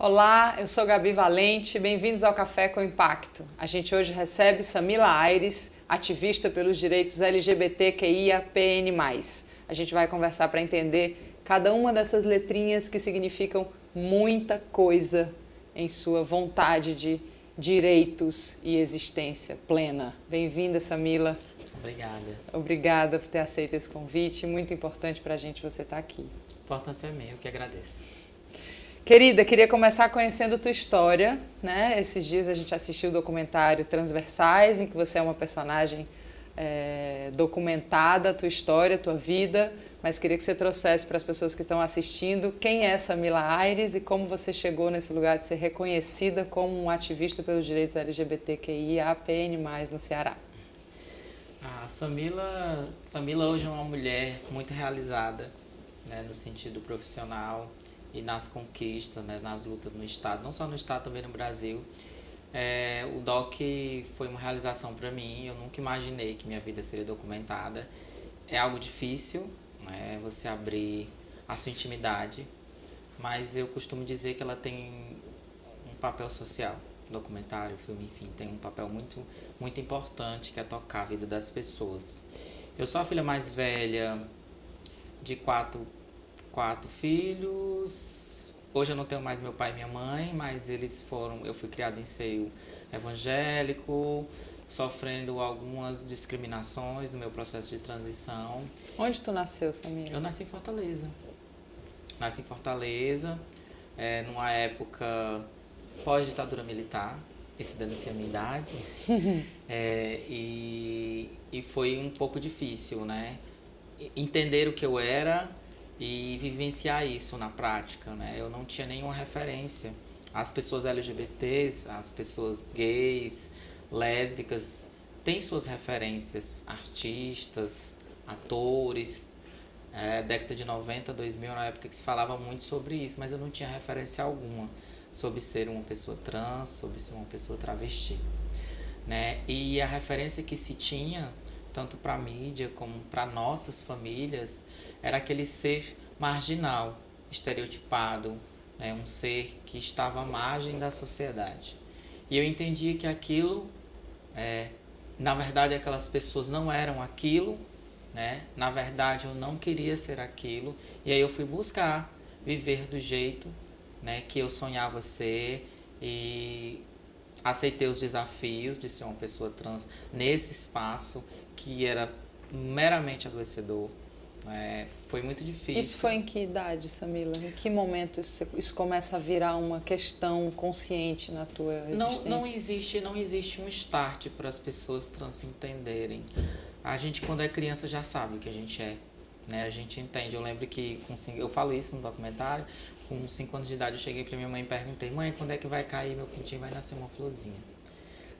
Olá, eu sou Gabi Valente, bem-vindos ao Café com Impacto. A gente hoje recebe Samila Aires, ativista pelos direitos LGBTQIAPN+. A gente vai conversar para entender cada uma dessas letrinhas que significam muita coisa em sua vontade de direitos e existência plena. Bem-vinda, Samila. Obrigada. Obrigada por ter aceito esse convite, muito importante para a gente você estar aqui. A importância é minha, eu que agradeço. Querida, queria começar conhecendo tua história, né? Esses dias a gente assistiu o documentário Transversais, em que você é uma personagem documentada, tua história, tua vida, mas queria que você trouxesse para as pessoas que estão assistindo quem é Samila Aires e como você chegou nesse lugar de ser reconhecida como um ativista pelos direitos LGBTQIAPN+, no Ceará. A Samila hoje é uma mulher muito realizada, né, no sentido profissional e nas conquistas, né, nas lutas no Estado, não só no Estado, também no Brasil. O DOC foi uma realização para mim, eu nunca imaginei que minha vida seria documentada. É algo difícil, né, você abrir a sua intimidade, mas eu costumo dizer que ela tem um papel social. Documentário, filme, enfim, tem um papel muito, muito importante, que é tocar a vida das pessoas. Eu sou a filha mais velha de quatro filhos. Hoje eu não tenho mais meu pai e minha mãe, mas eu fui criado em seio evangélico, sofrendo algumas discriminações no meu processo de transição. Onde tu nasceu, Samila? Eu nasci em Fortaleza. Numa época pós-ditadura militar, isso dando-se a minha idade. E foi um pouco difícil, né? Entender o que eu era e vivenciar isso na prática, né? Eu não tinha nenhuma referência. As pessoas LGBTs, as pessoas gays, lésbicas, têm suas referências, artistas, atores. Década de 90, 2000, na época que se falava muito sobre isso, mas eu não tinha referência alguma sobre ser uma pessoa trans, sobre ser uma pessoa travesti, né? E a referência que se tinha, tanto para a mídia como para nossas famílias, era aquele ser marginal, estereotipado, né? Um ser que estava à margem da sociedade. E eu entendia que aquilo, na verdade, aquelas pessoas não eram aquilo, né? Na verdade, eu não queria ser aquilo, e aí eu fui buscar viver do jeito, né, que eu sonhava ser, e aceitei os desafios de ser uma pessoa trans nesse espaço que era meramente adoecedor. Foi muito difícil. Isso foi em que idade, Samila? Em que momento isso começa a virar uma questão consciente na tua existência? Não existe um start para as pessoas trans se entenderem. A gente, quando é criança, já sabe o que a gente é, né? A gente entende. Eu lembro que eu falo isso no documentário. Com 5 anos de idade, eu cheguei para minha mãe e perguntei: mãe, quando é que vai cair meu pintinho, vai nascer uma florzinha?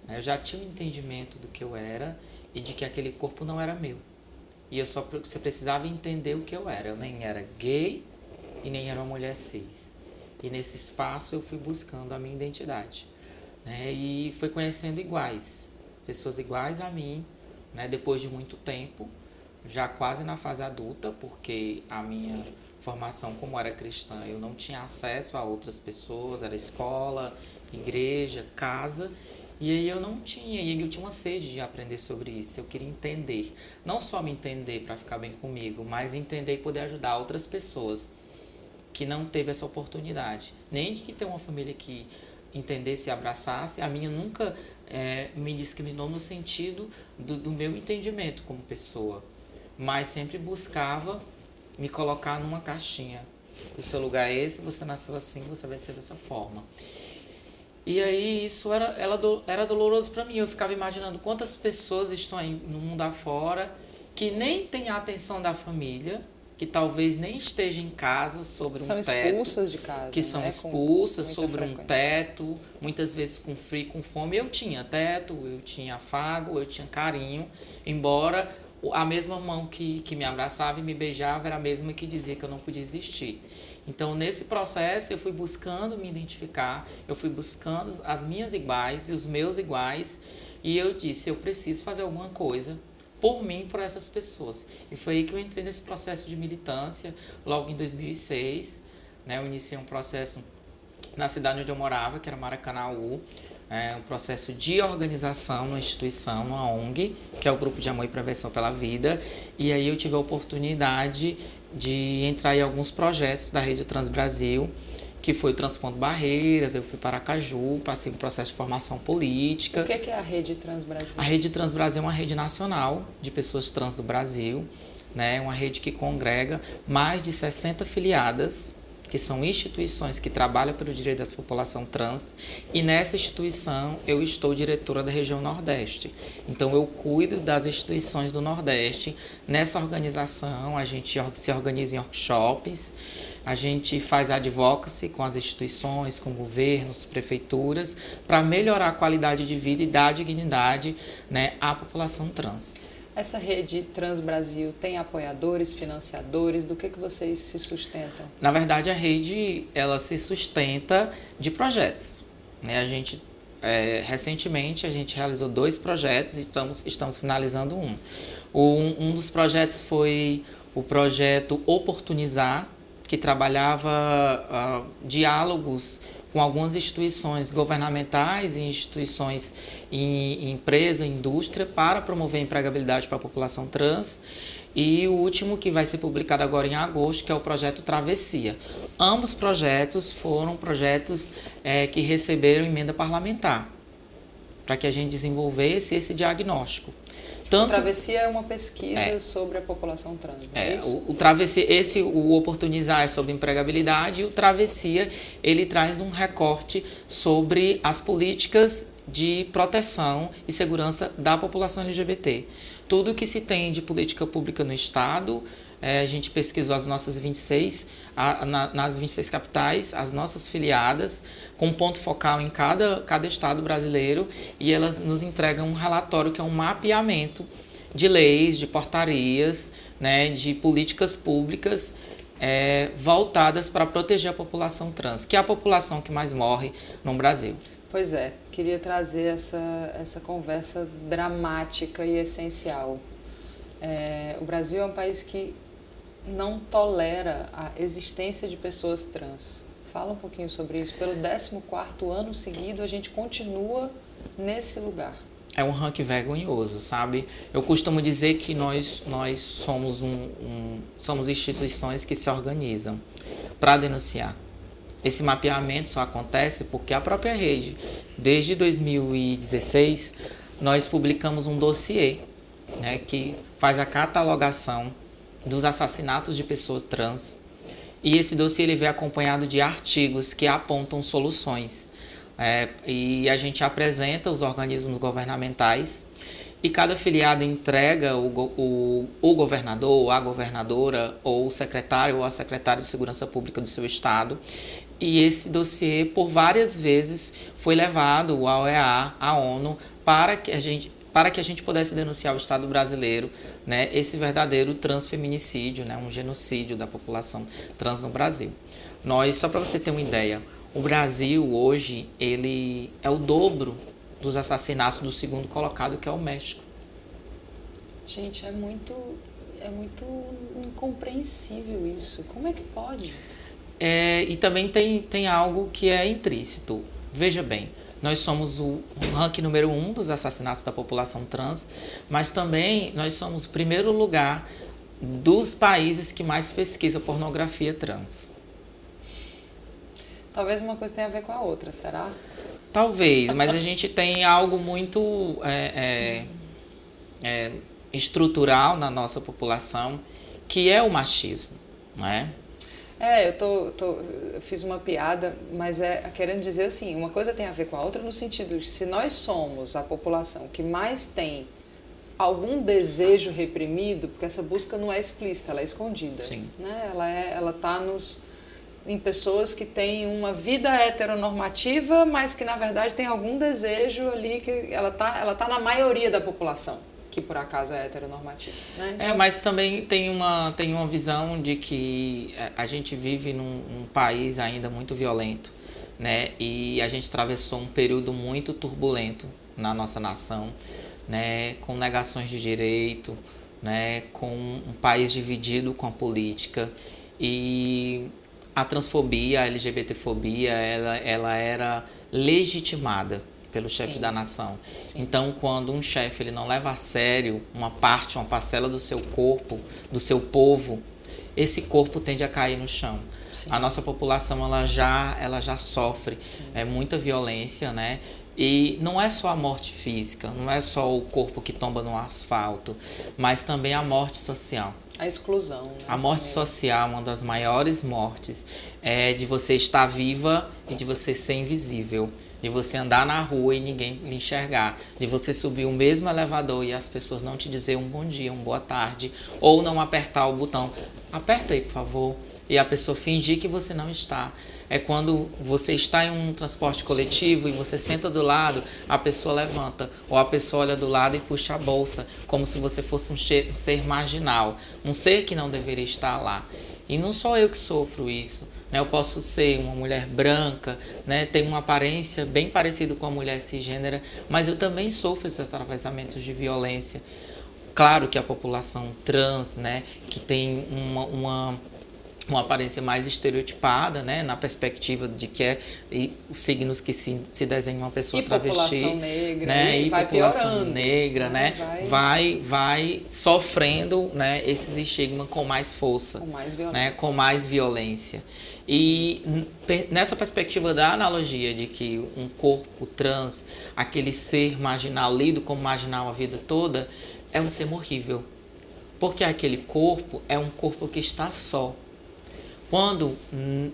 Eu já tinha um entendimento do que eu era e de que aquele corpo não era meu. E você precisava entender o que eu era. Eu nem era gay e nem era uma mulher cis. E nesse espaço eu fui buscando a minha identidade, né? E fui conhecendo iguais, pessoas iguais a mim, né? Depois de muito tempo, já quase na fase adulta, porque a minha formação como era cristã, eu não tinha acesso a outras pessoas, era escola, igreja, casa, e aí eu tinha uma sede de aprender sobre isso. Eu queria entender, não só me entender para ficar bem comigo, mas entender e poder ajudar outras pessoas que não teve essa oportunidade, nem de que ter uma família que entendesse e abraçasse. A minha nunca me discriminou no sentido do meu entendimento como pessoa, mas sempre buscava me colocar numa caixinha. O seu lugar é esse, você nasceu assim, você vai ser dessa forma. E aí isso era doloroso para mim. Eu ficava imaginando quantas pessoas estão aí no mundo afora que nem têm a atenção da família, que talvez nem estejam em casa sobre um teto. São expulsas de casa. Que são expulsas sobre um teto, muitas vezes com frio, com fome. Eu tinha teto, eu tinha afago, eu tinha carinho, embora a mesma mão que me abraçava e me beijava era a mesma que dizia que eu não podia existir. Então, nesse processo, eu fui buscando me identificar, eu fui buscando as minhas iguais e os meus iguais, e eu disse: eu preciso fazer alguma coisa por mim, por essas pessoas. E foi aí que eu entrei nesse processo de militância, logo em 2006, né? Eu iniciei um processo na cidade onde eu morava, que era Maracanaú, um processo de organização numa instituição, numa ONG, que é o Grupo de Amor e Prevenção pela Vida. E aí eu tive a oportunidade de entrar em alguns projetos da Rede Trans Brasil, que foi o Transpondo Barreiras. Eu fui para Aracaju, passei um processo de formação política. O que é a Rede Trans Brasil? A Rede Trans Brasil é uma rede nacional de pessoas trans do Brasil, né? Uma rede que congrega mais de 60 filiadas, que são instituições que trabalham pelo direito da população trans, e nessa instituição eu estou diretora da região Nordeste. Então eu cuido das instituições do Nordeste. Nessa organização a gente se organiza em workshops, a gente faz advocacy com as instituições, com governos, prefeituras, para melhorar a qualidade de vida e dar dignidade, né, à população trans. Essa rede Trans Brasil tem apoiadores, financiadores? Do que vocês se sustentam? Na verdade, a rede ela se sustenta de projetos, né? A gente, recentemente, a gente realizou 2 projetos e estamos finalizando um. Um dos projetos foi o projeto Oportunizar, que trabalhava diálogos com algumas instituições governamentais e instituições em empresa, indústria, para promover a empregabilidade para a população trans. E o último, que vai ser publicado agora em agosto, que é o projeto Travessia. Ambos projetos foram projetos que receberam emenda parlamentar, para que a gente desenvolvesse esse diagnóstico. Tanto... Travessia é uma pesquisa sobre a população trans, não é isso? O Travessia, o Oportunizar é sobre empregabilidade, e o Travessia, ele traz um recorte sobre as políticas de proteção e segurança da população LGBT. Tudo que se tem de política pública no Estado, a gente pesquisou as nossas 26, nas 26 capitais, as nossas filiadas, com ponto focal em cada estado brasileiro, e elas nos entregam um relatório que é um mapeamento de leis, de portarias, né, de políticas públicas voltadas para proteger a população trans, que é a população que mais morre no Brasil. Pois é, queria trazer essa conversa dramática e essencial. O Brasil é um país que não tolera a existência de pessoas trans. Fala um pouquinho sobre isso. Pelo 14º ano seguido, a gente continua nesse lugar. É um ranking vergonhoso, sabe? Eu costumo dizer que nós somos somos instituições que se organizam para denunciar. Esse mapeamento só acontece porque a própria rede, desde 2016, nós publicamos um dossiê, né, que faz a catalogação dos assassinatos de pessoas trans. E esse dossiê ele vem acompanhado de artigos que apontam soluções. E a gente apresenta os organismos governamentais e cada filiada entrega o governador, ou a governadora, ou o secretário ou a secretária de Segurança Pública do seu estado. E esse dossiê, por várias vezes, foi levado ao OEA, à ONU, para que a gente pudesse denunciar o Estado brasileiro, né, esse verdadeiro transfeminicídio, né, um genocídio da população trans no Brasil. Só para você ter uma ideia, o Brasil hoje ele é o dobro dos assassinatos do segundo colocado, que é o México. Gente, é muito incompreensível isso. Como é que pode? E também tem algo que é intrínseco. Veja bem, nós somos o ranking número 1 dos assassinatos da população trans, mas também nós somos o primeiro lugar dos países que mais pesquisa pornografia trans. Talvez uma coisa tenha a ver com a outra, será? Talvez, mas a gente tem algo muito estrutural na nossa população, que é o machismo, não é? Eu fiz uma piada, mas querendo dizer assim, uma coisa tem a ver com a outra no sentido de se nós somos a população que mais tem algum desejo reprimido, porque essa busca não é explícita, ela é escondida. Sim. Né? Ela está em pessoas que têm uma vida heteronormativa, mas que na verdade tem algum desejo ali que ela tá na maioria da população, que por acaso é heteronormativa. Né? Então... mas também tem uma visão de que a gente vive num país ainda muito violento, né? E a gente atravessou um período muito turbulento na nossa nação, né? Com negações de direito, né? Com um país dividido com a política. E a transfobia, a LGBTfobia, ela era legitimada pelo chefe da nação. Sim. Então, quando um chefe ele não leva a sério uma parcela do seu corpo, do seu povo, esse corpo tende a cair no chão. Sim. A nossa população ela já sofre muita violência, né? E não é só a morte física, não é só o corpo que tomba no asfalto, mas também a morte social. A exclusão. Né? A morte social, uma das maiores mortes, é de você estar viva e de você ser invisível. De você andar na rua e ninguém lhe enxergar. De você subir o mesmo elevador e as pessoas não te dizer um bom dia, uma boa tarde. Ou não apertar o botão. Aperta aí, por favor. E a pessoa fingir que você não está. É quando você está em um transporte coletivo e você senta do lado, a pessoa levanta. Ou a pessoa olha do lado e puxa a bolsa, como se você fosse um ser marginal. Um ser que não deveria estar lá. E não sou eu que sofro isso. Né? Eu posso ser uma mulher branca, né? Ter uma aparência bem parecida com a mulher cisgênera, mas eu também sofro esses atravessamentos de violência. Claro que a população trans, né? Que tem uma aparência mais estereotipada, né, na perspectiva de que os signos que se desenham uma pessoa travesti, população negra, né, e vai população piorando, negra, né, vai sofrendo, né, esses estigmas com mais força, com mais violência. E nessa perspectiva da analogia de que um corpo trans, aquele ser marginal, lido como marginal a vida toda, é um ser horrível. Porque aquele corpo é um corpo que está só. Quando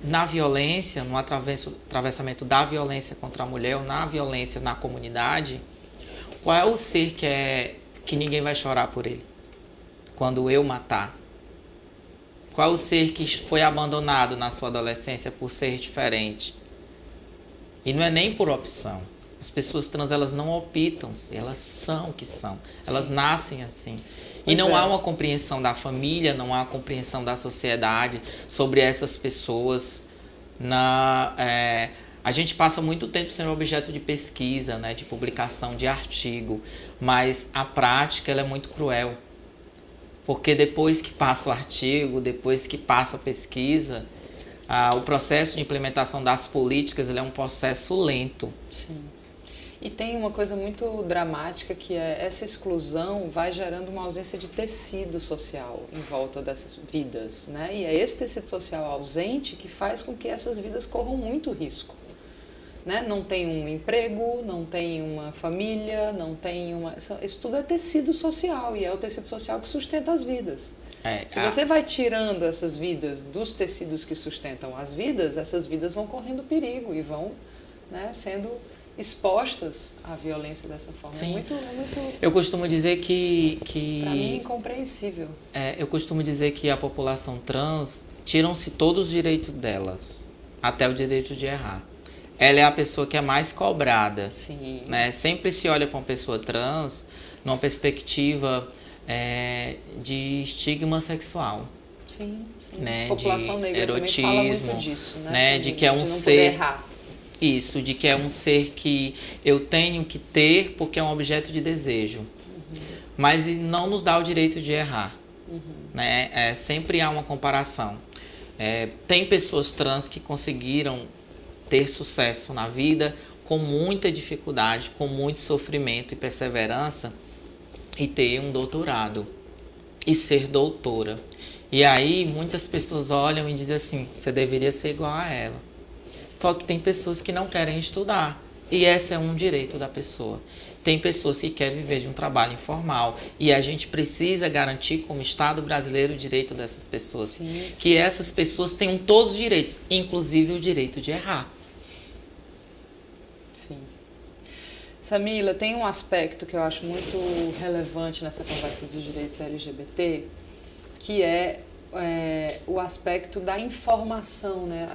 na violência, no atravessamento da violência contra a mulher ou na violência na comunidade, qual é o ser que ninguém vai chorar por ele? Quando eu matar. Qual é o ser que foi abandonado na sua adolescência por ser diferente? E não é nem por opção. As pessoas trans, elas não optam, elas são o que são. Elas nascem assim. E não há uma compreensão da família, não há uma compreensão da sociedade sobre essas pessoas. A gente passa muito tempo sendo objeto de pesquisa, né, de publicação de artigo, mas a prática ela é muito cruel. Porque depois que passa o artigo, depois que passa a pesquisa, o processo de implementação das políticas ele é um processo lento. Sim. E tem uma coisa muito dramática que é essa exclusão vai gerando uma ausência de tecido social em volta dessas vidas, né? E é esse tecido social ausente que faz com que essas vidas corram muito risco, né? Não tem um emprego, não tem uma família, não tem uma... Isso tudo é tecido social e é o tecido social que sustenta as vidas. Se você vai tirando essas vidas dos tecidos que sustentam as vidas, essas vidas vão correndo perigo e vão, né, sendo expostas à violência dessa forma. Sim. É muito... Eu costumo dizer que... Para mim é incompreensível. Eu costumo dizer que a população trans, tiram-se todos os direitos delas, até o direito de errar. Ela é a pessoa que é mais cobrada. Sim. Né? Sempre se olha para uma pessoa trans numa perspectiva de estigma sexual. Sim, sim. Né? A população negra erotismo, também fala muito disso, né? De que é um ser... Isso, de que é um ser que eu tenho que ter porque é um objeto de desejo. Uhum. Mas não nos dá o direito de errar. Uhum. Né? Sempre há uma comparação. Tem pessoas trans que conseguiram ter sucesso na vida com muita dificuldade, com muito sofrimento e perseverança e ter um doutorado e ser doutora. E aí muitas pessoas olham e dizem assim, você deveria ser igual a ela. Só que tem pessoas que não querem estudar. E esse é um direito da pessoa. Tem pessoas que querem viver de um trabalho informal. E a gente precisa garantir, como Estado brasileiro, o direito dessas pessoas. Sim, sim, que essas pessoas tenham todos os direitos, inclusive o direito de errar. Sim. Samila, tem um aspecto que eu acho muito relevante nessa conversa dos direitos LGBT, que é o aspecto da informação, né?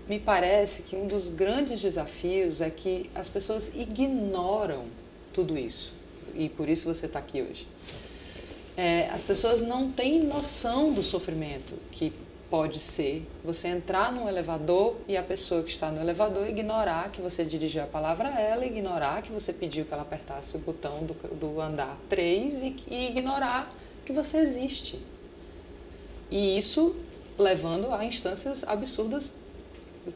Me parece que um dos grandes desafios é que as pessoas ignoram tudo isso. E por isso você está aqui hoje. As pessoas não têm noção do sofrimento que pode ser você entrar num elevador e a pessoa que está no elevador ignorar que você dirigiu a palavra a ela, ignorar que você pediu que ela apertasse o botão do andar 3 e ignorar que você existe. E isso levando a instâncias absurdas,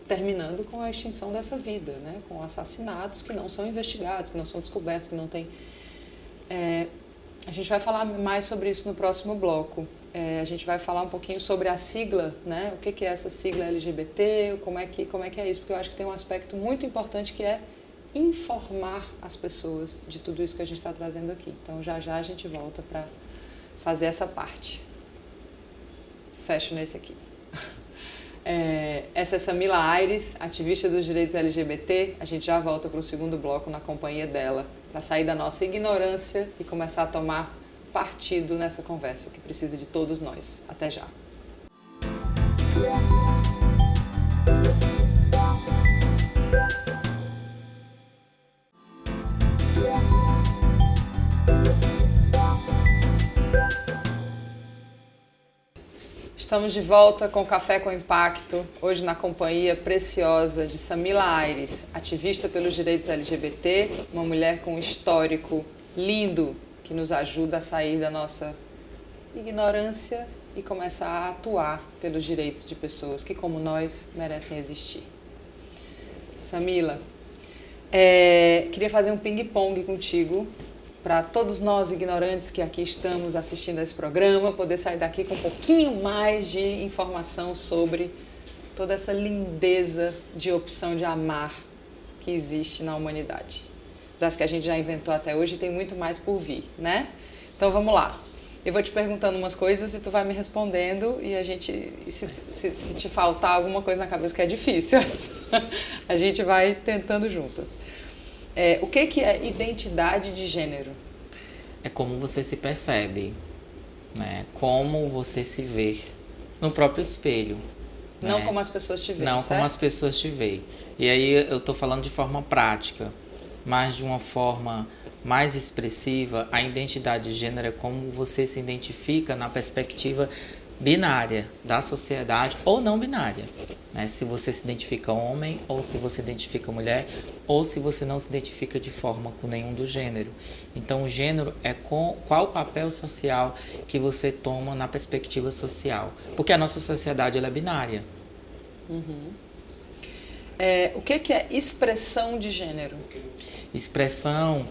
terminando com a extinção dessa vida, né? Com assassinatos que não são investigados, que não são descobertos, que não tem... A gente vai falar mais sobre isso no próximo bloco. A gente vai falar um pouquinho sobre a sigla, né? O que é essa sigla LGBT, como é que é isso, porque eu acho que tem um aspecto muito importante que é informar as pessoas de tudo isso que a gente está trazendo aqui. Então, já a gente volta para fazer essa parte. Fecho nesse aqui. Essa é Samila Aires, ativista dos direitos LGBT. A gente já volta para o segundo bloco na companhia dela, para sair da nossa ignorância e começar a tomar partido nessa conversa que precisa de todos nós. Até já. Estamos de volta com Café com Impacto, hoje na companhia preciosa de Samila Aires, ativista pelos direitos LGBT, uma mulher com um histórico lindo que nos ajuda a sair da nossa ignorância e começar a atuar pelos direitos de pessoas que, como nós, merecem existir. Samila, queria fazer um ping-pong contigo, para todos nós ignorantes que aqui estamos assistindo a esse programa, poder sair daqui com um pouquinho mais de informação sobre toda essa lindeza de opção de amar que existe na humanidade. Das que a gente já inventou até hoje e tem muito mais por vir, né? Então vamos lá. Eu vou te perguntando umas coisas e tu vai me respondendo e a gente, se te faltar alguma coisa na cabeça que é difícil, a gente vai tentando juntas. O que é identidade de gênero? É como você se percebe, né? Como você se vê no próprio espelho. Não né? como as pessoas te veem, Não certo? como as pessoas te veem. E aí eu estou falando de forma prática, mas de uma forma mais expressiva, a identidade de gênero é como você se identifica na perspectiva binária da sociedade ou não binária, né? Se você se identifica homem ou se você identifica mulher ou se você não se identifica de forma com nenhum do gênero. Então o gênero é qual o papel social que você toma na perspectiva social, porque a nossa sociedade ela é binária. Uhum. O que é expressão de gênero? Expressão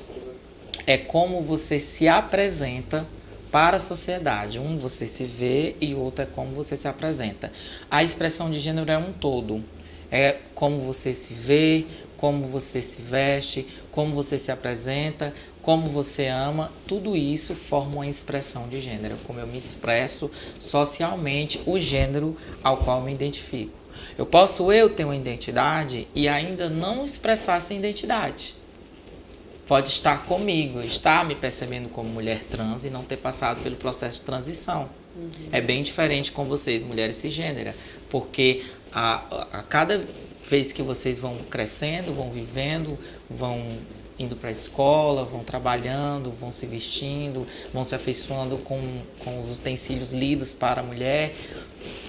é como você se apresenta para a sociedade. Um você se vê e o outro é como você se apresenta. A expressão de gênero é um todo. É como você se vê, como você se veste, como você se apresenta, como você ama. Tudo isso forma uma expressão de gênero. Como eu me expresso socialmente, o gênero ao qual eu me identifico. Eu posso ter uma identidade e ainda não expressar essa identidade. Pode estar comigo, estar me percebendo como mulher trans e não ter passado pelo processo de transição. Uhum. É bem diferente com vocês, mulheres cisgêneras, porque a cada vez que vocês vão crescendo, vão vivendo, vão indo para a escola, vão trabalhando, vão se vestindo, vão se afeiçoando com os utensílios lidos para a mulher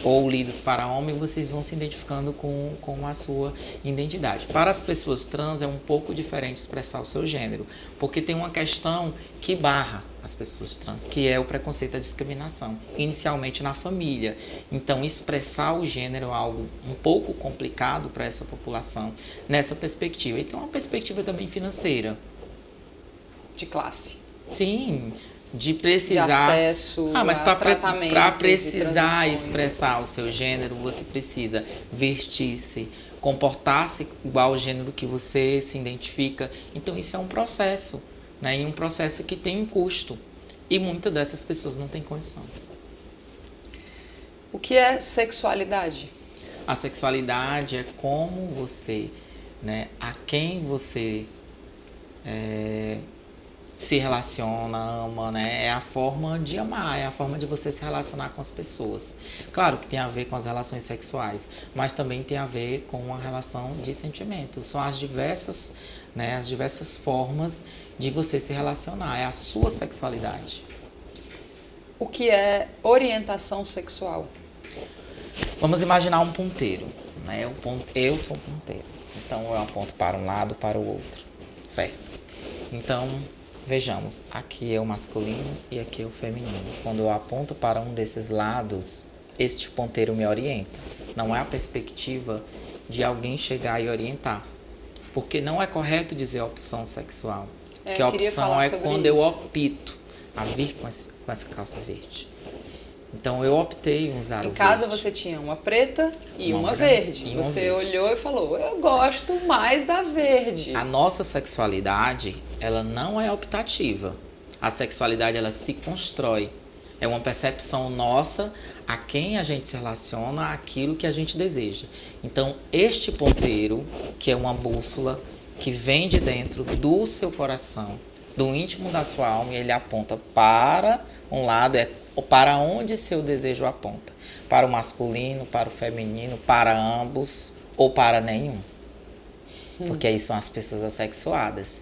ou lidos para homem, vocês vão se identificando com a sua identidade. Para as pessoas trans é um pouco diferente expressar o seu gênero, porque tem uma questão que barra as pessoas trans, que é o preconceito e a discriminação, inicialmente na família. Então, expressar o gênero é algo um pouco complicado para essa população nessa perspectiva. E tem uma perspectiva também financeira. De classe. Sim, de precisar... De acesso mas a tratamento. Para precisar expressar o seu gênero, você precisa vestir-se, comportar-se igual ao gênero que você se identifica. Então, isso é um processo, né? E um processo que tem um custo. E muitas dessas pessoas não têm condições. O que é sexualidade? A sexualidade é como você, né? A quem você... se relaciona, ama, né? É a forma de amar, é a forma de você se relacionar com as pessoas. Claro que tem a ver com as relações sexuais, mas também tem a ver com uma relação de sentimentos. São as diversas, né, as diversas formas de você se relacionar. É a sua sexualidade. O que é orientação sexual? Vamos imaginar um ponteiro, né? Eu sou um ponteiro. Então eu aponto para um lado, para o outro, certo? Então, vejamos, aqui é o masculino e aqui é o feminino. Quando eu aponto para um desses lados, este ponteiro me orienta. Não é a perspectiva de alguém chegar e orientar. Porque não é correto dizer opção sexual. Que a opção é quando eu opto a vir com essa calça verde. Então eu optei em usar o verde. Em casa você tinha uma preta e uma verde. E você olhou e falou, eu gosto mais da verde. A nossa sexualidade, ela não é optativa. A sexualidade, ela se constrói. É uma percepção nossa a quem a gente se relaciona, aquilo que a gente deseja. Então, este ponteiro, que é uma bússola que vem de dentro do seu coração, do íntimo da sua alma, e ele aponta para um lado, para onde seu desejo aponta. Para o masculino, para o feminino, para ambos ou para nenhum. Porque aí são as pessoas assexuadas,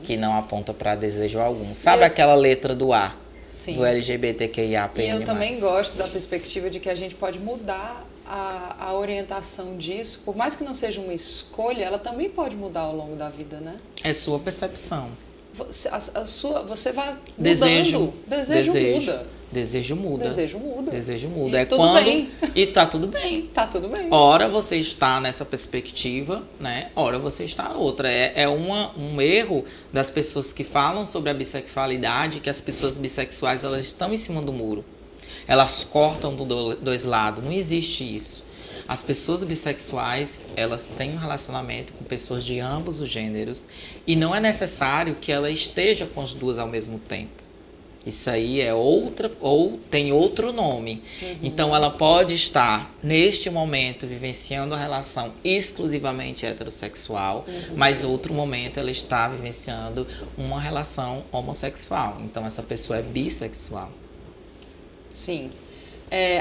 que não apontam para desejo algum. Sabe aquela letra do A? Sim. Do LGBTQIAPN+. E eu também gosto da perspectiva de que a gente pode mudar a orientação disso. Por mais que não seja uma escolha, ela também pode mudar ao longo da vida, né? É sua percepção. Você vai mudando. Desejo muda. Desejo muda. Desejo muda. Desejo muda. E é tudo quando bem. E tá tudo bem. Tá tudo bem. Ora você está nessa perspectiva, né? Ora você está na outra. É um erro das pessoas que falam sobre a bissexualidade, que as pessoas bissexuais elas estão em cima do muro. Elas cortam dos dois lados. Não existe isso. As pessoas bissexuais, elas têm um relacionamento com pessoas de ambos os gêneros e não é necessário que ela esteja com as duas ao mesmo tempo. Isso aí é outra, ou tem outro nome. Então, ela pode estar, neste momento, vivenciando a relação exclusivamente heterossexual, mas outro momento ela está vivenciando uma relação homossexual. Então, essa pessoa é bissexual. Sim.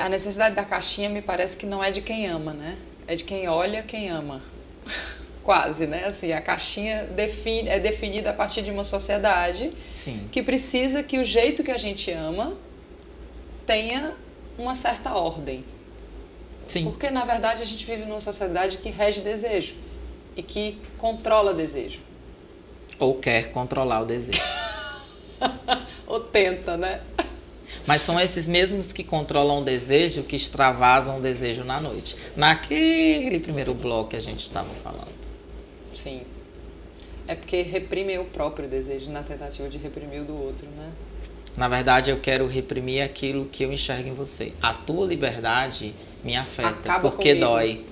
A necessidade da caixinha me parece que não é de quem ama, né? É de quem olha, quem ama. Quase, né? Assim, a caixinha é definida a partir de uma sociedade Sim. que precisa que o jeito que a gente ama tenha uma certa ordem. Sim. Porque, na verdade, a gente vive numa sociedade que rege desejo e que controla desejo. Ou quer controlar o desejo. Ou tenta, né? Mas são esses mesmos que controlam o desejo que extravasam o desejo na noite. Naquele primeiro bloco que a gente estava falando. Sim. É porque reprimem o próprio desejo na tentativa de reprimir o do outro, né? Na verdade, eu quero reprimir aquilo que eu enxergo em você. A tua liberdade me afeta. Acaba porque comigo. Dói.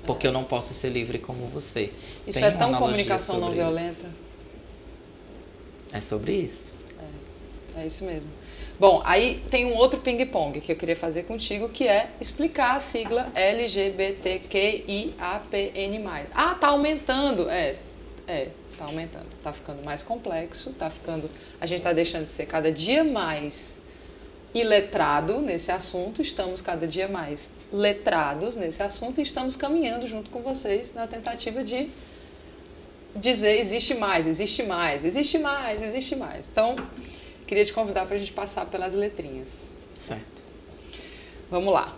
Porque eu não posso ser livre como você. Isso Tem é tão uma comunicação não violenta. isso. É sobre isso. É isso mesmo. Bom, aí tem um outro ping-pong que eu queria fazer contigo, que é explicar a sigla LGBTQIAPN+. Ah, tá aumentando. Tá aumentando. Tá ficando mais complexo, a gente tá deixando de ser cada dia mais iletrado nesse assunto, estamos cada dia mais letrados nesse assunto e estamos caminhando junto com vocês na tentativa de dizer existe mais, existe mais, existe mais, existe mais. Então, queria te convidar para a gente passar pelas letrinhas. Certo. Vamos lá.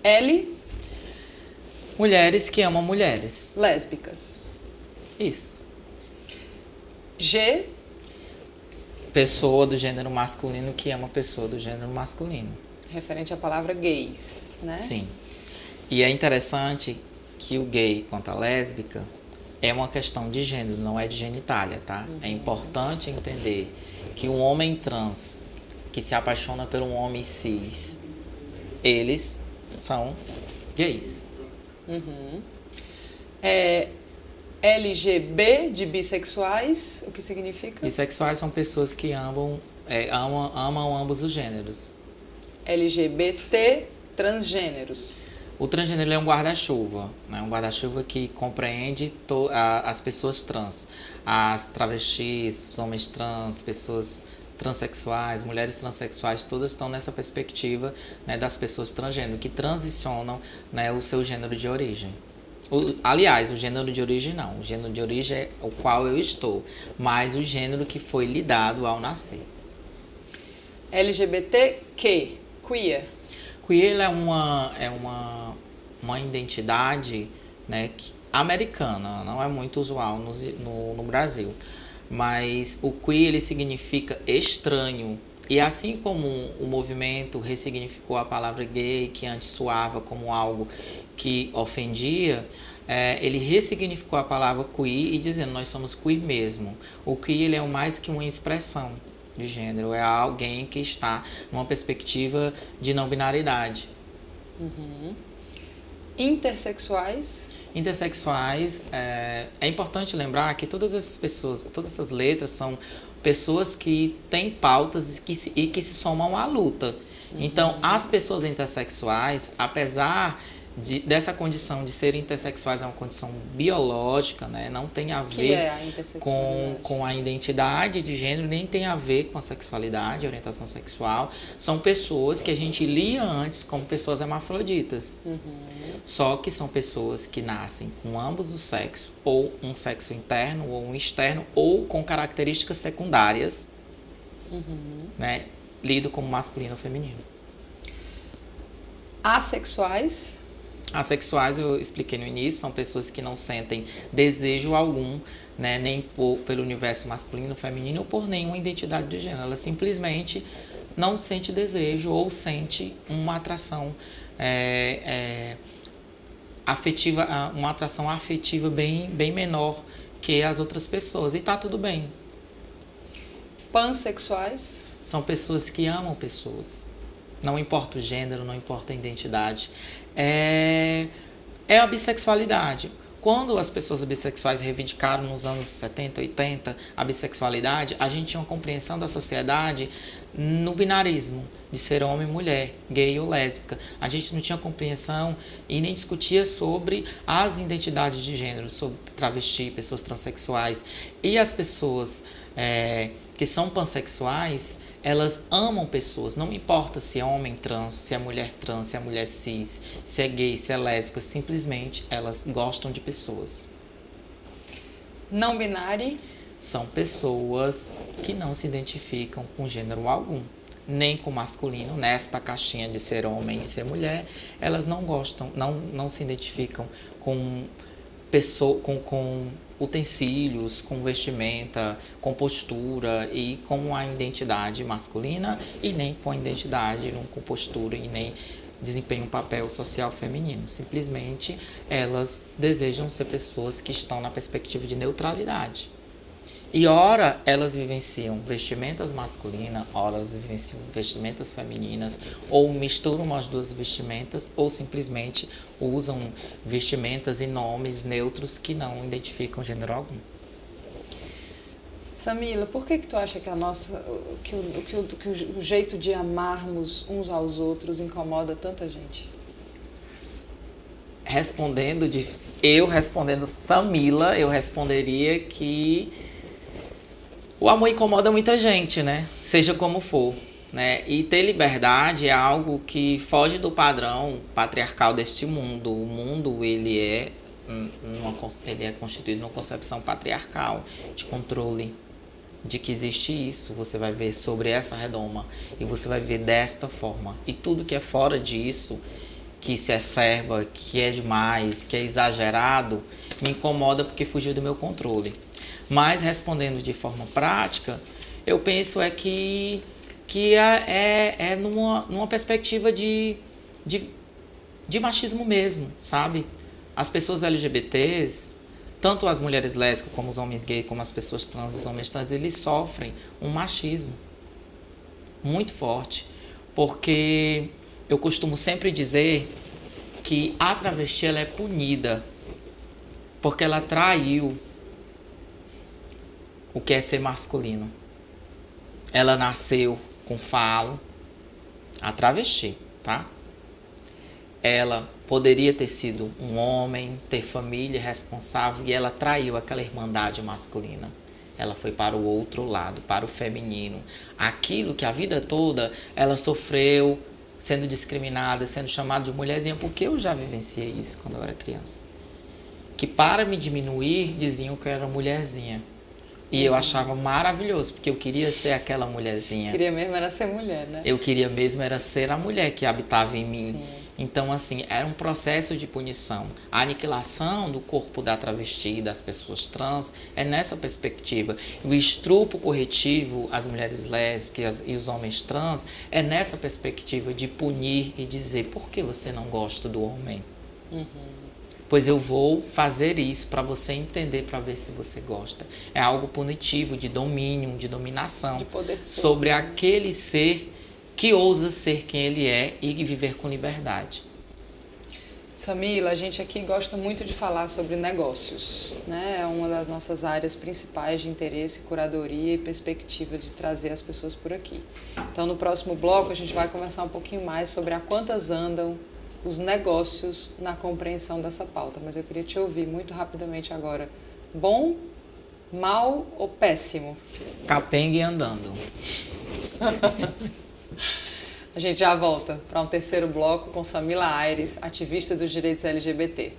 L. Mulheres que amam mulheres. Lésbicas. Isso. G. Pessoa do gênero masculino que ama pessoa do gênero masculino. Referente à palavra gays, né? Sim. E é interessante que o gay quanto a lésbica é uma questão de gênero, não é de genitália, tá? É importante entender que um homem trans que se apaixona por um homem cis, eles são gays. LGB de bissexuais, o que significa? Bissexuais são pessoas que amam ambos os gêneros. LGBT, transgêneros. O transgênero é um guarda-chuva, né? Um guarda-chuva que compreende as pessoas trans, as travestis, os homens trans, pessoas transexuais, mulheres transexuais, todas estão nessa perspectiva, né, das pessoas transgênero, que transicionam, né, o seu gênero de origem. Aliás, o gênero de origem não, o gênero de origem é o qual eu estou, mas o gênero que foi lhe dado ao nascer. LGBTQ, queer. Queer é uma identidade, né, americana, não é muito usual no Brasil. Mas o queer ele significa estranho, E assim como o movimento ressignificou a palavra gay, que antes soava como algo que ofendia, ele ressignificou a palavra queer e dizendo, nós somos queer mesmo. O queer ele é mais que uma expressão de gênero, é alguém que está numa perspectiva de não binaridade. Uhum. Intersexuais? Intersexuais, é importante lembrar que todas essas pessoas, todas essas letras são pessoas que têm pautas e que se somam à luta. Então, as pessoas intersexuais, apesar dessa condição de serem intersexuais, é uma condição biológica, né? Não tem a ver com a identidade de gênero, nem tem a ver com a sexualidade, a orientação sexual. São pessoas que a gente lia antes como pessoas hermafroditas. Só que são pessoas que nascem com ambos os sexos, ou um sexo interno, ou um externo, ou com características secundárias, né? Lido como masculino ou feminino. Assexuais? Assexuais, eu expliquei no início, são pessoas que não sentem desejo algum, né, nem pelo universo masculino, feminino, ou por nenhuma identidade de gênero. Ela simplesmente não sente desejo ou sente uma atração afetiva, uma atração afetiva bem menor que as outras pessoas. E tá tudo bem. Pansexuais? São pessoas que amam pessoas. Não importa o gênero, não importa a identidade. É a bissexualidade. Quando as pessoas bissexuais reivindicaram nos anos 70, 80 a bissexualidade, a gente tinha uma compreensão da sociedade no binarismo, de ser homem e mulher, gay ou lésbica. A gente não tinha compreensão e nem discutia sobre as identidades de gênero, sobre travesti, pessoas transexuais. E as pessoas que são pansexuais, elas amam pessoas, não importa se é homem trans, se é mulher trans, se é mulher cis, se é gay, se é lésbica, simplesmente elas gostam de pessoas. Não binário? São pessoas que não se identificam com gênero algum, nem com masculino, nesta caixinha de ser homem e ser mulher, elas não gostam, não se identificam com utensílios, com vestimenta, com postura e com a identidade masculina e nem com a identidade, com postura e nem desempenham um papel social feminino. Simplesmente elas desejam ser pessoas que estão na perspectiva de neutralidade. E ora elas vivenciam vestimentas masculinas, ora elas vivenciam vestimentas femininas, ou misturam as duas vestimentas, ou simplesmente usam vestimentas e nomes neutros que não identificam gênero algum. Samila, por que tu acha que o jeito de amarmos uns aos outros incomoda tanta gente? Respondendo Samila, eu responderia que o amor incomoda muita gente, né? Seja como for, né? E ter liberdade é algo que foge do padrão patriarcal deste mundo. O mundo, ele é constituído numa concepção patriarcal de controle, de que existe isso. Você vai ver sobre essa redoma e você vai ver desta forma. E tudo que é fora disso, que se exacerba, que é demais, que é exagerado, me incomoda porque fugiu do meu controle. Mas, respondendo de forma prática, eu penso que é numa perspectiva de machismo mesmo, sabe? As pessoas LGBTs, tanto as mulheres lésbicas como os homens gays, como as pessoas trans, os homens trans, eles sofrem um machismo muito forte. Porque eu costumo sempre dizer que a travesti ela é punida porque ela traiu o que é ser masculino. Ela nasceu com falo, a travesti, tá? Ela poderia ter sido um homem, ter família responsável, e ela traiu aquela irmandade masculina. Ela foi para o outro lado, para o feminino. Aquilo que a vida toda ela sofreu, sendo discriminada, sendo chamada de mulherzinha, porque eu já vivenciei isso quando eu era criança. Que para me diminuir, diziam que eu era mulherzinha. E eu achava maravilhoso, porque eu queria ser aquela mulherzinha. Queria mesmo era ser mulher, né? Eu queria mesmo era ser a mulher que habitava em mim. Sim. Então, assim, era um processo de punição. A aniquilação do corpo da travesti, das pessoas trans, é nessa perspectiva. O estrupo corretivo às mulheres lésbicas e os homens trans é nessa perspectiva de punir e dizer: por que você não gosta do homem? Pois eu vou fazer isso para você entender, para ver se você gosta. É algo punitivo, de domínio, de dominação De poder sobre aquele ser que ousa ser quem ele é e viver com liberdade. Samila, a gente aqui gosta muito de falar sobre negócios, né? É uma das nossas áreas principais de interesse, curadoria e perspectiva de trazer as pessoas por aqui. Então, no próximo bloco, a gente vai conversar um pouquinho mais sobre a quantas andam os negócios na compreensão dessa pauta. Mas eu queria te ouvir muito rapidamente agora. Bom, mal ou péssimo? Capenga andando. A gente já volta para um terceiro bloco com Samila Aires, ativista dos direitos LGBT.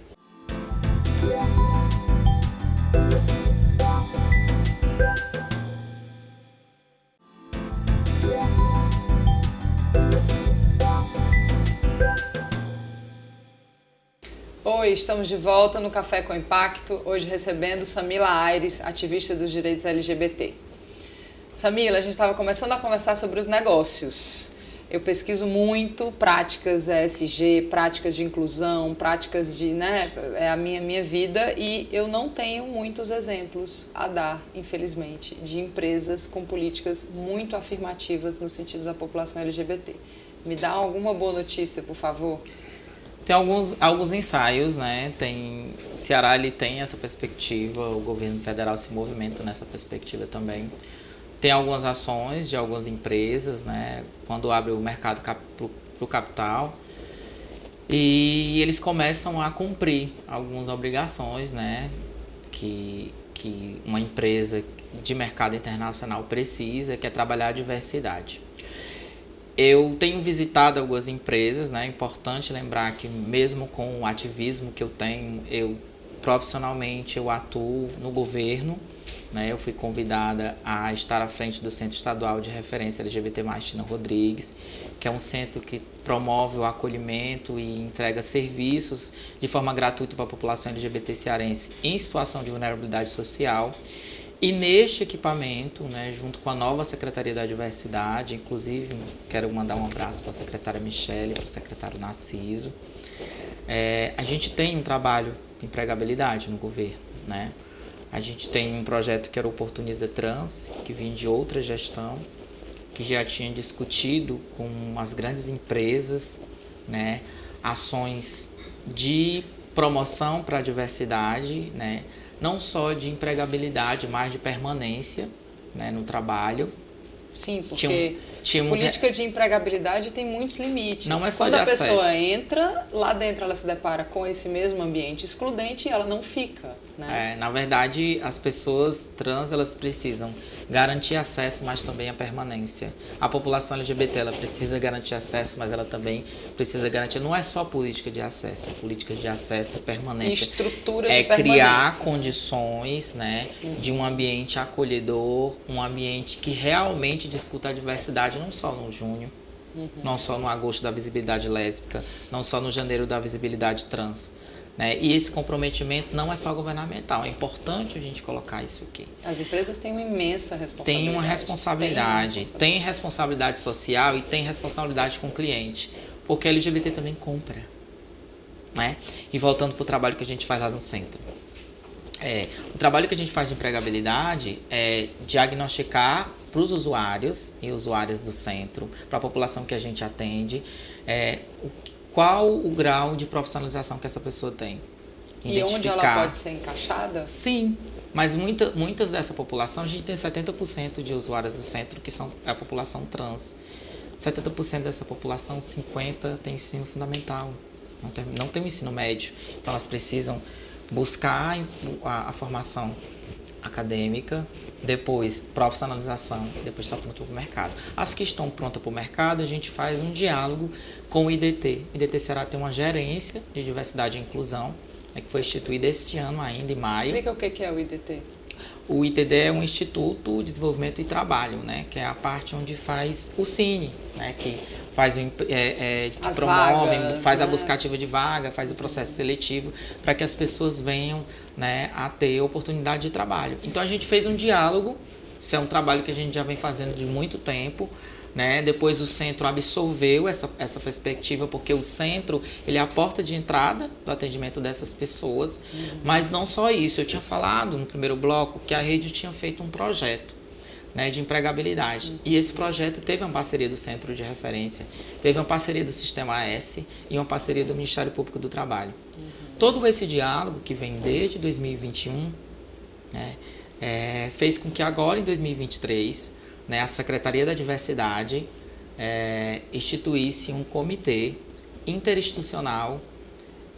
Oi, estamos de volta no Café com Impacto, hoje recebendo Samila Aires, ativista dos direitos LGBT. Samila, a gente estava começando a conversar sobre os negócios. Eu pesquiso muito práticas ESG, práticas de inclusão, práticas de, é a minha vida, e eu não tenho muitos exemplos a dar, infelizmente, de empresas com políticas muito afirmativas no sentido da população LGBT. Me dá alguma boa notícia, por favor? Tem alguns ensaios, né? O Ceará ele tem essa perspectiva, o governo federal se movimenta nessa perspectiva também. Tem algumas ações de algumas empresas, né? Quando abre o mercado para o capital, e eles começam a cumprir algumas obrigações, né? Que uma empresa de mercado internacional precisa, que é trabalhar a diversidade. Eu tenho visitado algumas empresas, né? É importante lembrar que mesmo com o ativismo que eu tenho, profissionalmente eu atuo no governo, né? Eu fui convidada a estar à frente do Centro Estadual de Referência LGBT+, Tina Rodrigues, que é um centro que promove o acolhimento e entrega serviços de forma gratuita para a população LGBT cearense em situação de vulnerabilidade social. E neste equipamento, né, junto com a nova Secretaria da Diversidade, inclusive quero mandar um abraço para a secretária Michele, para o secretário Narciso, a gente tem um trabalho de empregabilidade no governo, né? A gente tem um projeto que era o Oportuniza Trans, que vinha de outra gestão, que já tinha discutido com as grandes empresas, né, ações de promoção para a diversidade, né? Não só de empregabilidade, mas de permanência, né, no trabalho. Sim, porque política de empregabilidade tem muitos limites. Não é só Quando de a acesso. pessoa entra, lá dentro ela se depara com esse mesmo ambiente excludente e ela não fica, né? Na verdade, as pessoas trans, elas precisam garantir acesso, mas também a permanência. A população LGBT, ela precisa garantir acesso, mas ela também precisa garantir, não é só política de acesso, é política de acesso e permanência. Estrutura de permanência. Criar condições, né, de um ambiente acolhedor, um ambiente que realmente discuta a diversidade, não só no junho, não só no agosto da visibilidade lésbica, não só no janeiro da visibilidade trans, né? E esse comprometimento não é só governamental, é importante a gente colocar isso aqui. As empresas têm uma imensa responsabilidade. Tem responsabilidade social e tem responsabilidade com o cliente, porque a LGBT também compra, né? E voltando para o trabalho que a gente faz lá no centro. O trabalho que a gente faz de empregabilidade é diagnosticar para os usuários e usuárias do centro, para a população que a gente atende, qual o grau de profissionalização que essa pessoa tem. E onde ela pode ser encaixada? Sim, mas muitas dessa população, a gente tem 70% de usuárias do centro que são a população trans. 70% dessa população, 50% tem ensino fundamental, não tem o ensino médio. Então elas precisam buscar a formação acadêmica, depois profissionalização, depois está pronto para o mercado. As que estão prontas para o mercado, a gente faz um diálogo com o IDT. O IDT Ceará tem uma gerência de diversidade e inclusão, que foi instituída este ano ainda, em maio. Explica o que é o IDT. O ITD é um Instituto de Desenvolvimento e Trabalho, né? Que é a parte onde faz o Cine, né? Que faz as promove, vagas, faz né? a busca ativa de vaga, faz o processo seletivo para que as pessoas venham, né, a ter oportunidade de trabalho. Então a gente fez um diálogo, isso é um trabalho que a gente já vem fazendo de muito tempo, né? Depois o centro absorveu essa perspectiva, porque o centro ele é a porta de entrada do atendimento dessas pessoas. Mas não só isso, eu tinha falado no primeiro bloco que a rede tinha feito um projeto, né, de empregabilidade. E esse projeto teve uma parceria do Centro de Referência, teve uma parceria do Sistema S e uma parceria do Ministério Público do Trabalho. Todo esse diálogo que vem desde 2021, né, fez com que agora em 2023, né, a Secretaria da Diversidade instituísse um comitê interinstitucional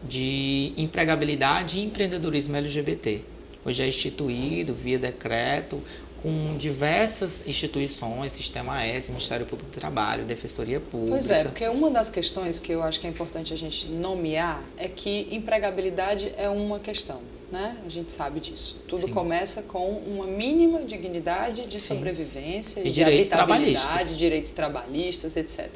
de empregabilidade e empreendedorismo LGBT. Hoje é instituído via decreto com diversas instituições, Sistema S, Ministério Público do Trabalho, Defensoria Pública. Pois é, porque uma das questões que eu acho que é importante a gente nomear é que empregabilidade é uma questão, né? A gente sabe disso. Tudo começa com uma mínima dignidade de sobrevivência e de direitos habitabilidade, trabalhistas. direitos trabalhistas, etc.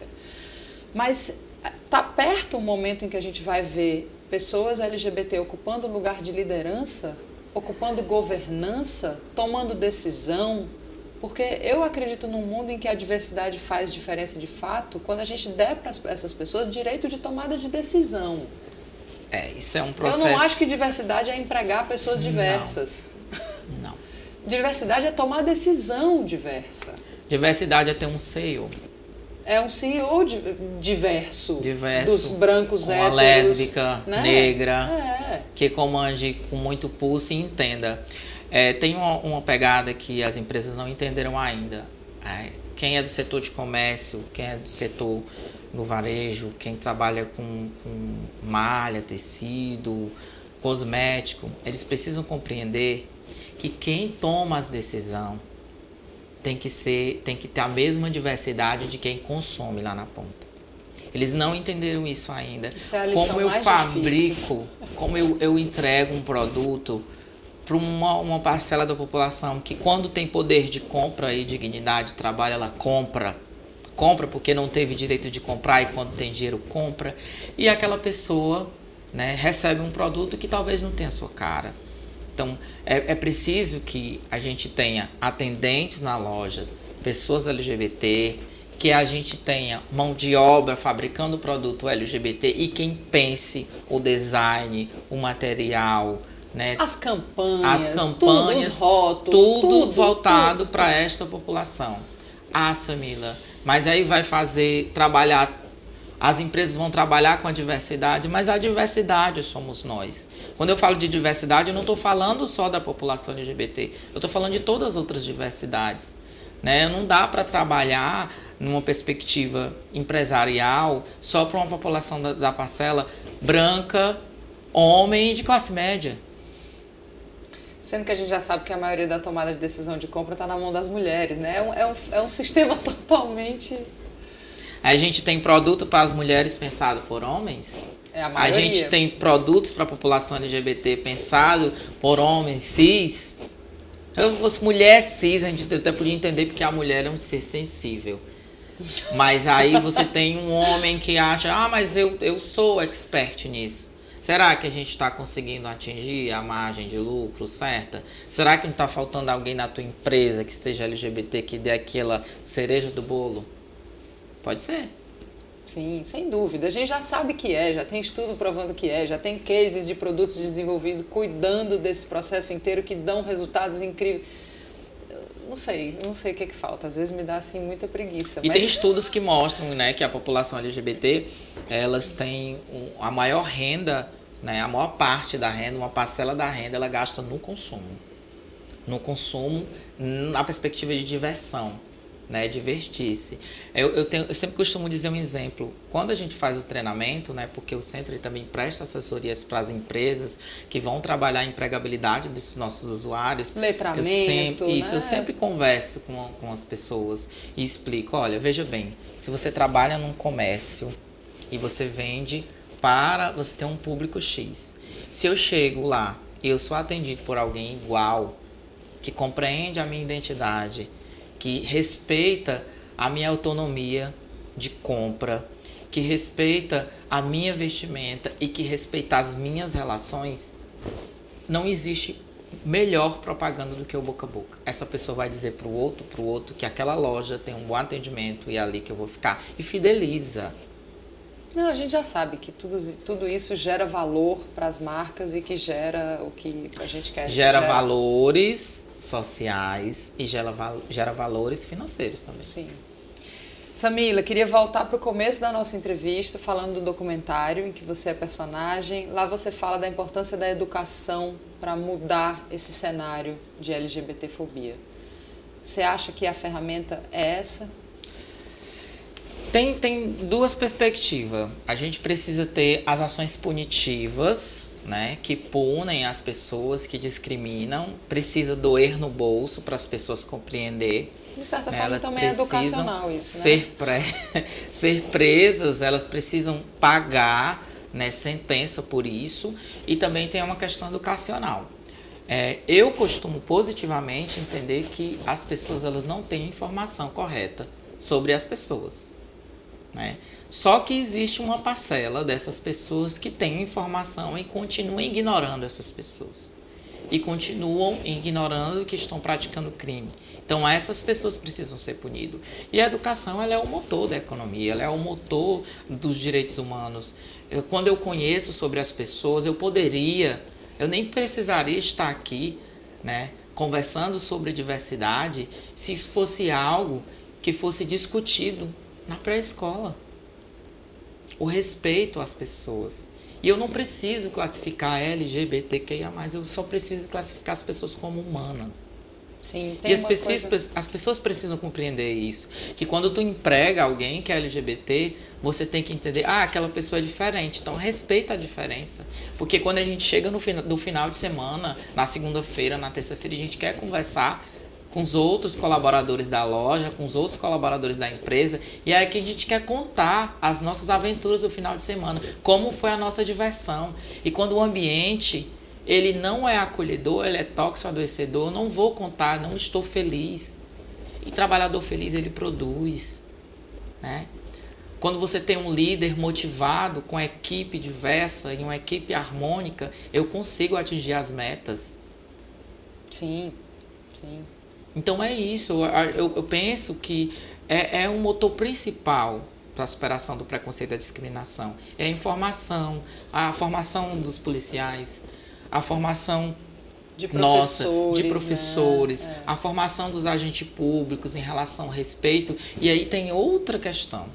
Mas está perto o momento em que a gente vai ver pessoas LGBT ocupando lugar de liderança, ocupando governança, tomando decisão, porque eu acredito num mundo em que a diversidade faz diferença de fato quando a gente der para essas pessoas direito de tomada de decisão. Isso é um processo... Eu não acho que diversidade é empregar pessoas diversas. Não. Diversidade é tomar decisão diversa. Diversidade é ter um CEO. É um CEO diverso. Dos brancos héteros. Uma lésbica, né? negra, que comande com muito pulso e entenda. Tem uma pegada que as empresas não entenderam ainda. Quem é do setor de comércio, quem é do setor no varejo, quem trabalha com malha, tecido, cosmético, eles precisam compreender que quem toma as decisões tem que ter a mesma diversidade de quem consome lá na ponta. Eles não entenderam isso ainda. Isso é a lição como eu mais fabrico, difícil. como eu entrego um produto para uma parcela da população que quando tem poder de compra e dignidade de trabalho, ela compra porque não teve direito de comprar e quando tem dinheiro compra. E aquela pessoa, né, recebe um produto que talvez não tenha a sua cara. Então, é preciso que a gente tenha atendentes na loja, pessoas LGBT, que a gente tenha mão de obra fabricando produto LGBT e quem pense o design, o material, né? As campanhas, tudo, os rótulos, tudo voltado para esta população. Samila, mas aí vai trabalhar, as empresas vão trabalhar com a diversidade, mas a diversidade somos nós. Quando eu falo de diversidade, eu não estou falando só da população LGBT, eu estou falando de todas as outras diversidades. Né? Não dá para trabalhar numa perspectiva empresarial só para uma população da parcela branca, homem de classe média. Sendo que a gente já sabe que a maioria da tomada de decisão de compra está na mão das mulheres, né? É um sistema totalmente... A gente tem produto para as mulheres pensado por homens? A maioria. A gente tem produtos para a população LGBT pensado por homens cis? Eu fosse mulher cis, a gente até podia entender porque a mulher é um ser sensível. Mas aí você tem um homem que acha, mas eu sou expert nisso. Será que a gente está conseguindo atingir a margem de lucro certa? Será que não está faltando alguém na tua empresa que seja LGBT, que dê aquela cereja do bolo? Pode ser. Sim, sem dúvida. A gente já sabe que já tem estudo provando que já tem cases de produtos desenvolvidos cuidando desse processo inteiro que dão resultados incríveis. Não sei o que falta. Às vezes me dá assim muita preguiça. E tem estudos que mostram, né, que a população LGBT, elas têm a maior renda, né, a maior parte da renda, uma parcela da renda, ela gasta no consumo. No consumo, na perspectiva de diversão. Né, divertir-se. Eu sempre costumo dizer um exemplo. Quando a gente faz o treinamento, né, porque o centro ele também presta assessorias para as empresas que vão trabalhar a empregabilidade desses nossos usuários. Letramento, eu sempre converso com as pessoas e explico, olha, veja bem, se você trabalha num comércio e você vende você tem um público X. Se eu chego lá e eu sou atendido por alguém igual, que compreende a minha identidade, que respeita a minha autonomia de compra, que respeita a minha vestimenta e que respeita as minhas relações, não existe melhor propaganda do que o boca a boca. Essa pessoa vai dizer pro outro que aquela loja tem um bom atendimento e é ali que eu vou ficar. E fideliza. Não, a gente já sabe que tudo isso gera valor para as marcas e que gera o que a gente quer. Gera valores sociais e gera valores financeiros também. Sim. Samila, queria voltar para o começo da nossa entrevista, falando do documentário em que você é personagem. Lá você fala da importância da educação para mudar esse cenário de LGBTfobia. Você acha que a ferramenta é essa? Tem duas perspectivas. A gente precisa ter as ações punitivas, né, que punem as pessoas que discriminam. Precisa doer no bolso para as pessoas compreender. De certa forma, também é educacional isso, né? Ser presas, elas precisam pagar, né, sentença por isso. E também tem uma questão educacional. Eu costumo positivamente entender que as pessoas elas não têm informação correta sobre as pessoas, né? Só que existe uma parcela dessas pessoas que tem informação e continuam ignorando essas pessoas. E continuam ignorando que estão praticando crime. Então, essas pessoas precisam ser punidas. E a educação, ela é o motor da economia, ela é o motor dos direitos humanos. Quando eu conheço sobre as pessoas, eu nem precisaria estar aqui, né, conversando sobre diversidade, se isso fosse algo que fosse discutido na pré-escola. O respeito às pessoas. E eu não preciso classificar LGBTQIA+, eu só preciso classificar as pessoas como humanas. Sim, e as pessoas precisam compreender isso. Que quando tu emprega alguém que é LGBT, você tem que entender, aquela pessoa é diferente, então respeita a diferença. Porque quando a gente chega no final de semana, na segunda-feira, na terça-feira, a gente quer conversar com os outros colaboradores da loja, com os outros colaboradores da empresa, e é que a gente quer contar as nossas aventuras do final de semana, como foi a nossa diversão. E quando o ambiente, ele não é acolhedor, ele é tóxico, adoecedor, não vou contar, não estou feliz. E trabalhador feliz, ele produz, né? Quando você tem um líder motivado, com a equipe diversa e uma equipe harmônica, eu consigo atingir as metas. Sim, sim. Então é isso, eu penso que é um motor principal para a superação do preconceito e da discriminação. É a informação, a formação dos policiais, a formação de professores, né? A formação dos agentes públicos em relação ao respeito. E aí tem outra questão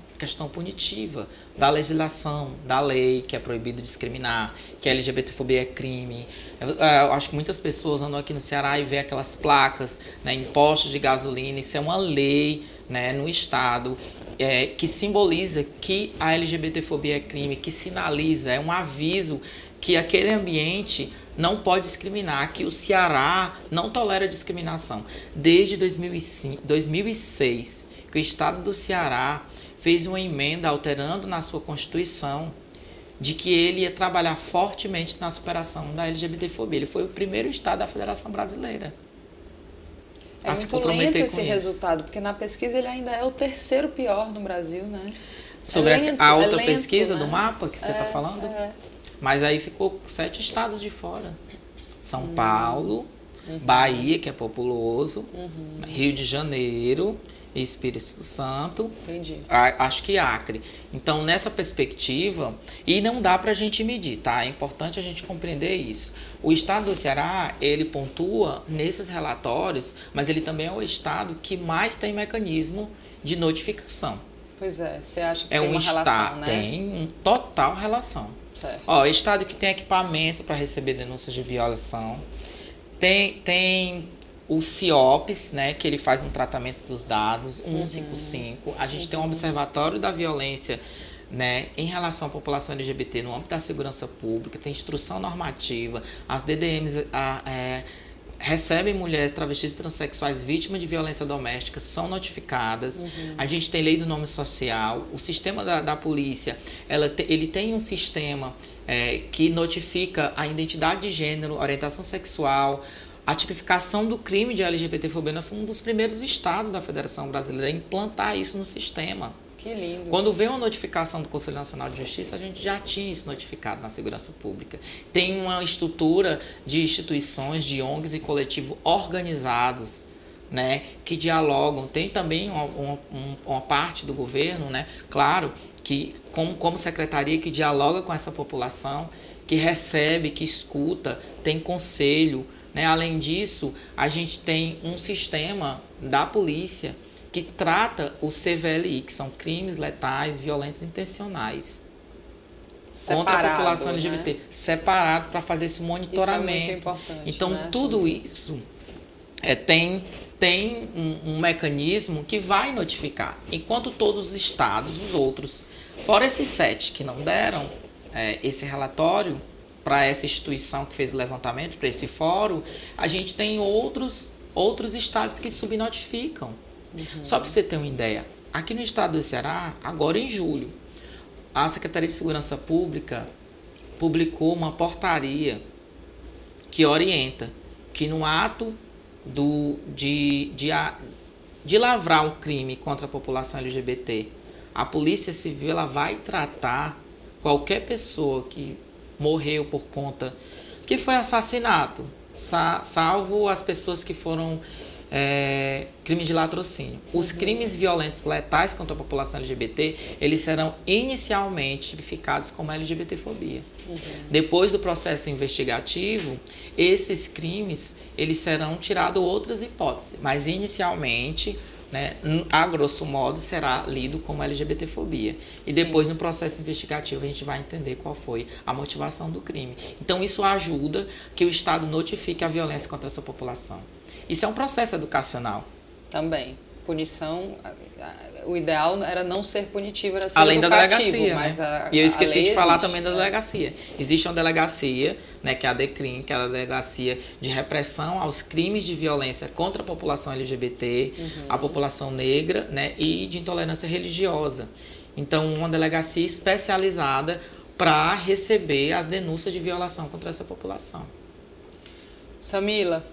punitiva, da legislação, da lei, que é proibido discriminar, que a LGBTfobia é crime. Eu acho que muitas pessoas andam aqui no Ceará e vê aquelas placas, né, em postos de gasolina. Isso é uma lei, né, no estado, que simboliza que a LGBTfobia é crime, que sinaliza, é um aviso que aquele ambiente não pode discriminar, que o Ceará não tolera discriminação. Desde 2006, que o estado do Ceará fez uma emenda alterando na sua Constituição de que ele ia trabalhar fortemente na superação da LGBTfobia. Ele foi o primeiro estado da Federação Brasileira. É muito lento esse resultado, porque na pesquisa ele ainda é o terceiro pior no Brasil, né? Sobre a outra pesquisa, né, do mapa que você está falando? Mas aí ficou 7 estados de fora. São Paulo, Bahia, que é populoso, Rio de Janeiro, Espírito Santo, acho que Acre. Então, nessa perspectiva, e não dá para a gente medir, tá? É importante a gente compreender isso. O estado do Ceará, ele pontua nesses relatórios, mas ele também é o estado que mais tem mecanismo de notificação. Pois é, você acha que tem uma relação, né? Tem uma total relação. Certo. Ó, estado que tem equipamento para receber denúncias de violação, tem o CIOPS, né, que ele faz um tratamento dos dados, 155. A gente tem um observatório da violência, né, em relação à população LGBT no âmbito da segurança pública, tem instrução normativa, as DDMs recebem mulheres travestis e transexuais vítimas de violência doméstica, são notificadas. A gente tem lei do nome social, o sistema da polícia, ele tem um sistema que notifica a identidade de gênero, orientação sexual, A tipificação do crime de LGBTfobia foi um dos primeiros estados da Federação Brasileira a implantar isso no sistema. Que lindo. Quando veio a notificação do Conselho Nacional de Justiça, a gente já tinha isso notificado na segurança pública. Tem uma estrutura de instituições, de ONGs e coletivos organizados, né, que dialogam. Tem também uma parte do governo, né, claro, que como secretaria que dialoga com essa população, que recebe, que escuta, tem conselho, né? Além disso, a gente tem um sistema da polícia que trata o CVLI, que são crimes letais, violentos intencionais, contra a população LGBT, né? Separado para fazer esse monitoramento. Isso é muito importante, então, né? tudo isso tem um mecanismo que vai notificar, enquanto todos os estados, os outros, fora esses 7 que não deram esse relatório para essa instituição que fez o levantamento, para esse fórum, a gente tem outros estados que subnotificam. Uhum. Só para você ter uma ideia, aqui no estado do Ceará, agora em julho, a Secretaria de Segurança Pública publicou uma portaria que orienta que no ato de lavrar um crime contra a população LGBT, a Polícia Civil ela vai tratar qualquer pessoa que morreu por conta que foi assassinato, salvo as pessoas que foram crimes de latrocínio. Os crimes violentos letais contra a população LGBT, eles serão inicialmente tipificados como LGBTfobia. Uhum. Depois do processo investigativo, esses crimes eles serão tirados outras hipóteses, mas inicialmente, né, a grosso modo, será lido como LGBTfobia. E depois, no processo investigativo, a gente vai entender qual foi a motivação do crime. Então, isso ajuda que o Estado notifique a violência contra essa população. Isso é um processo educacional. Também. Punição, o ideal era não ser punitivo, era ser além educativo. Da delegacia, mas né? E eu esqueci de falar também da delegacia. Existe uma delegacia, né, que é a DECRIM, que é a Delegacia de Repressão aos Crimes de Violência contra a População LGBT, a população negra, né, e de intolerância religiosa. Então, uma delegacia especializada para receber as denúncias de violação contra essa população. Samila,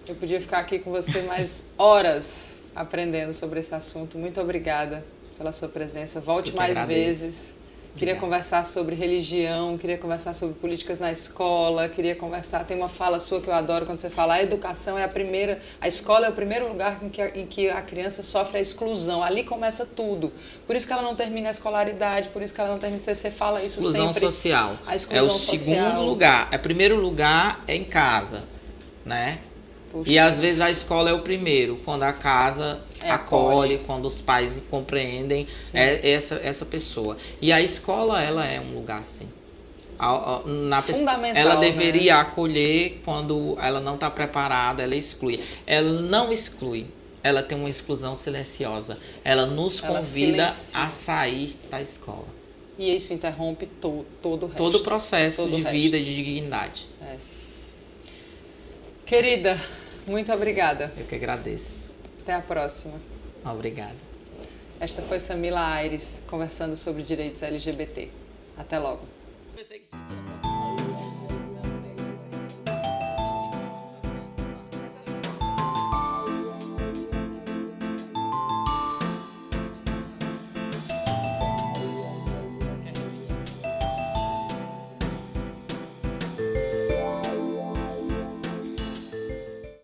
eu podia ficar aqui com você mais horas aprendendo sobre esse assunto. Muito obrigada pela sua presença. Volte mais vezes. Queria conversar sobre religião, queria conversar sobre políticas na escola, queria conversar... Tem uma fala sua que eu adoro quando você fala: a educação é a escola é o primeiro lugar em que a criança sofre a exclusão. Ali começa tudo. Por isso que ela não termina a escolaridade, por isso que ela não termina... Você fala isso sempre. Exclusão social. A exclusão social. Segundo lugar. O primeiro lugar é em casa, né? Puxa. E às vezes a escola é o primeiro, quando a casa acolhe, quando os pais compreendem essa pessoa. E a escola, ela é um lugar assim. Fundamental, ela deveria acolher quando ela não está preparada, ela exclui. Ela não exclui, ela tem uma exclusão silenciosa. Ela nos convida a sair da escola. E isso interrompe todo o resto. Todo o processo de vida e de dignidade. Querida, muito obrigada. Eu que agradeço. Até a próxima. Obrigada. Esta foi Samila Aires conversando sobre direitos LGBT. Até logo.